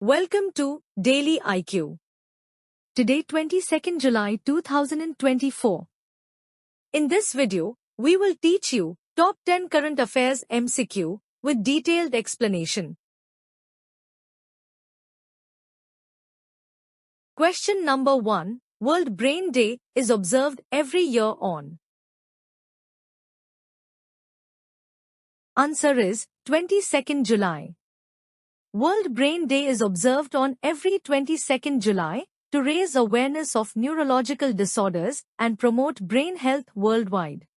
Welcome to Daily IQ. Today 22nd July 2024. In this video, we will teach you Top 10 Current Affairs MCQ with detailed explanation. Question number 1. World Brain Day is observed every year on. Answer is 22nd July. World Brain Day is observed on every 22nd July to raise awareness of neurological disorders and promote brain health worldwide.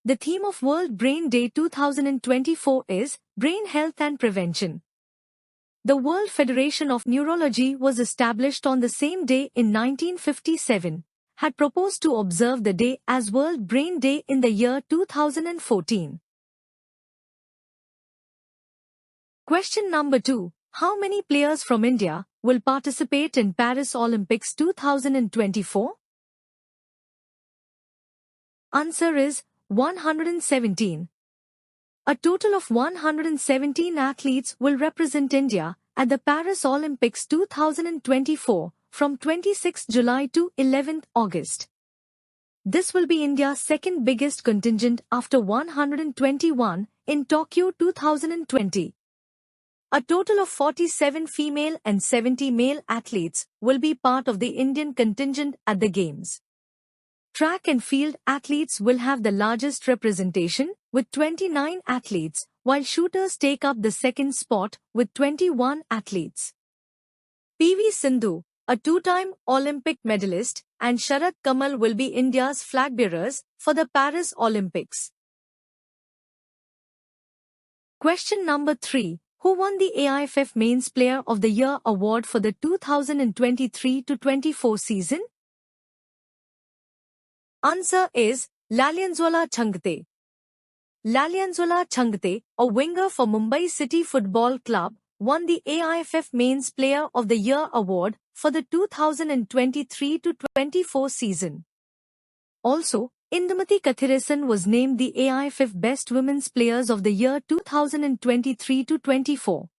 The theme of World Brain Day 2024 is Brain Health and Prevention. The World Federation of Neurology was established on the same day in 1957, had proposed to observe the day as World Brain Day in the year 2014. Question number 2. How many players from India will participate in Paris Olympics 2024? Answer is 117. A total of 117 athletes will represent India at the Paris Olympics 2024 from 26 July to 11 August. This will be India's second biggest contingent after 121 in Tokyo 2020. A total of 47 female and 70 male athletes will be part of the Indian contingent at the Games. Track and field athletes will have the largest representation with 29 athletes, while shooters take up the second spot with 21 athletes. PV Sindhu, a two-time Olympic medalist, and Sharat Kamal will be India's flag bearers for the Paris Olympics. Question number 3. Who won the AIFF Mains Player of the Year award for the 2023-24 season? Answer is Lallianzuala Changte. Lallianzuala Changte, a winger for Mumbai City Football Club, won the AIFF Mains Player of the Year award for the 2023-24 season. Also, Indumati Kathiresan was named the AIFF Best Women's Players of the Year 2023-24.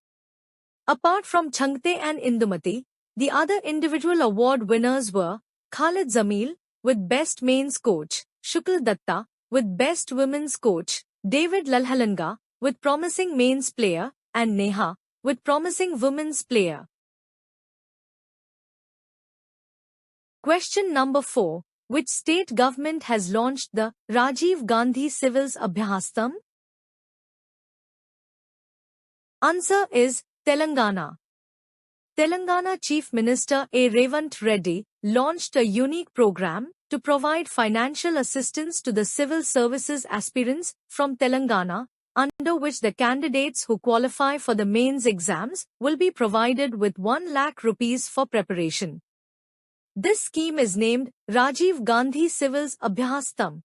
Apart from Changte and Indumati, the other individual award winners were Khalid Zamil with Best Mains Coach, Shukla Datta with Best Women's Coach, David Lalhalanga with Promising Mains Player, and Neha with Promising Women's Player. Question number 4. Which state government has launched the Rajiv Gandhi Civils Abhyastam? Answer is Telangana. Telangana Chief Minister A. Revant Reddy launched a unique program to provide financial assistance to the civil services aspirants from Telangana, under which the candidates who qualify for the mains exams will be provided with 1 lakh rupees for preparation. This scheme is named Rajiv Gandhi Civils Abhyastam.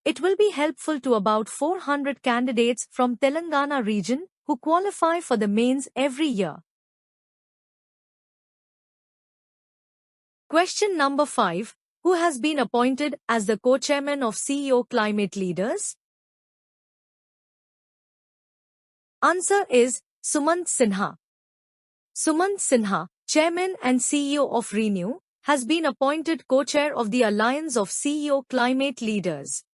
It will be helpful to about 400 candidates from Telangana region who qualify for the mains every year. Question number 5. Who has been appointed as the co-chairman of CEO Climate Leaders? Answer is Sumant Sinha. Sumant Sinha, Chairman and CEO of ReNew, has been appointed co-chair of the Alliance of CEO Climate Leaders.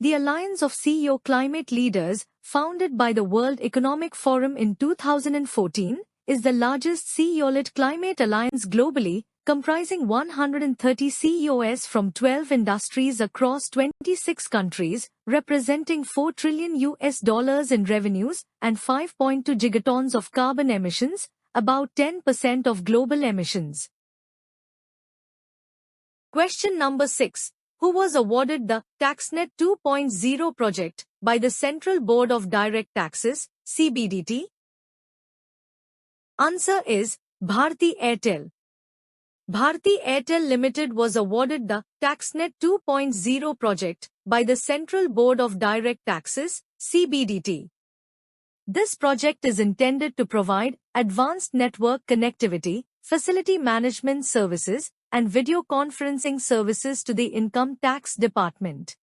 The Alliance of CEO Climate Leaders, founded by the World Economic Forum in 2014, is the largest CEO-led climate alliance globally, comprising 130 CEOs from 12 industries across 26 countries, representing $4 trillion in revenues and 5.2 gigatons of carbon emissions, about 10% of global emissions. Question number 6. Who was awarded the TaxNet 2.0 project by the Central Board of Direct Taxes, CBDT? Answer is Bharti Airtel. Bharti Airtel Limited was awarded the TaxNet 2.0 project by the Central Board of Direct Taxes, CBDT. This project is intended to provide advanced network connectivity, facility management services, and video conferencing services to the Income Tax Department.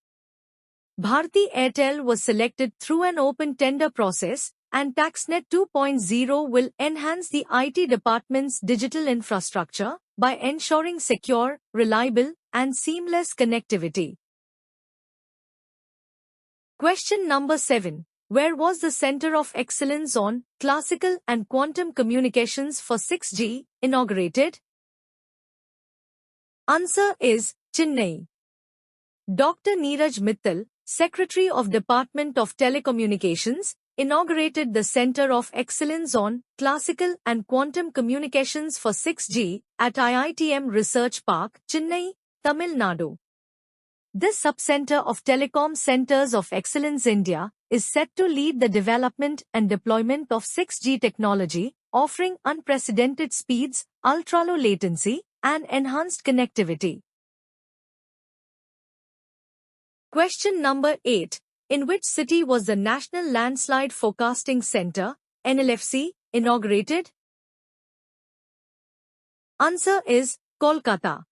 Bharti Airtel was selected through an open tender process and TaxNet 2.0 will enhance the IT department's digital infrastructure by ensuring secure, reliable, and seamless connectivity. Question number 7. Where was the Center of Excellence on Classical and Quantum Communications for 6G inaugurated? Answer is Chennai. Dr. Neeraj Mittal, Secretary of Department of Telecommunications, inaugurated the Center of Excellence on Classical and Quantum Communications for 6G at IITM Research Park, Chennai, Tamil Nadu. This subcenter of Telecom Centers of Excellence India is set to lead the development and deployment of 6G technology, offering unprecedented speeds, ultra-low latency, and enhanced connectivity. Question number 8. In which city was the National Landslide Forecasting Center, NLFC, inaugurated? Answer is Kolkata.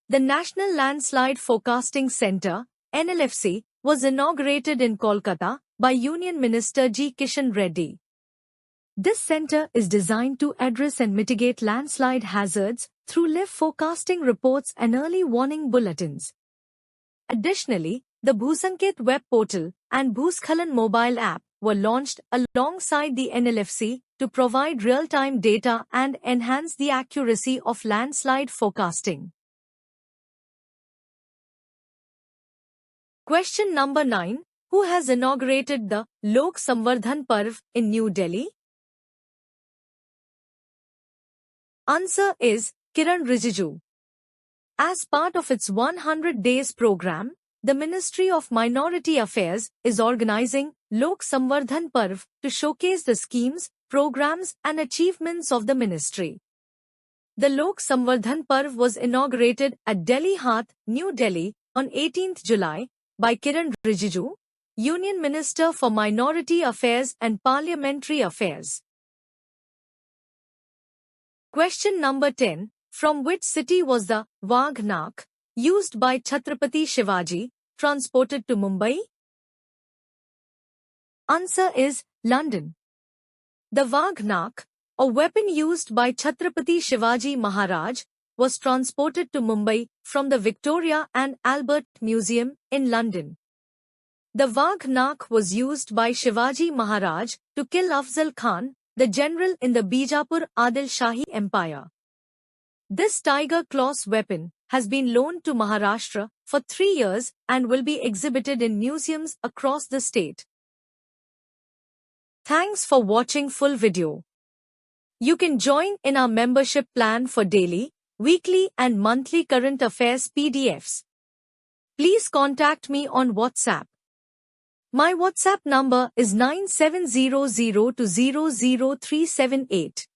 The National Landslide Forecasting Center, NLFC, was inaugurated in Kolkata by Union Minister G. Kishan Reddy. This center is designed to address and mitigate landslide hazards through live forecasting reports and early warning bulletins. Additionally, the Bhusanket web portal and Bhuskhalan mobile app were launched alongside the NLFC to provide real-time data and enhance the accuracy of landslide forecasting. Question number 9. Who has inaugurated the Lok Samvardhan Parv in New Delhi? Answer is Kiran Rijiju. As part of its 100 Days program, the Ministry of Minority Affairs is organizing Lok Samvardhan Parv to showcase the schemes, programs and achievements of the ministry. The Lok Samvardhan Parv was inaugurated at Delhi Haat, New Delhi, on 18th July by Kiran Rijiju, Union Minister for Minority Affairs and Parliamentary Affairs. Question number 10. From which city was the Vagh-Nakh, used by Chhatrapati Shivaji, transported to Mumbai? Answer is London. The Vagh-Nakh, a weapon used by Chhatrapati Shivaji Maharaj, was transported to Mumbai from the Victoria and Albert Museum in London. The Vagh-Nakh was used by Shivaji Maharaj to kill Afzal Khan, the general in the Bijapur Adil Shahi Empire. This tiger claws weapon has been loaned to Maharashtra for 3 years and will be exhibited in museums across the state. Thanks for watching full video. You can join in our membership plan for daily, weekly and monthly current affairs PDFs. Please contact me on WhatsApp. My WhatsApp number is 9700200378.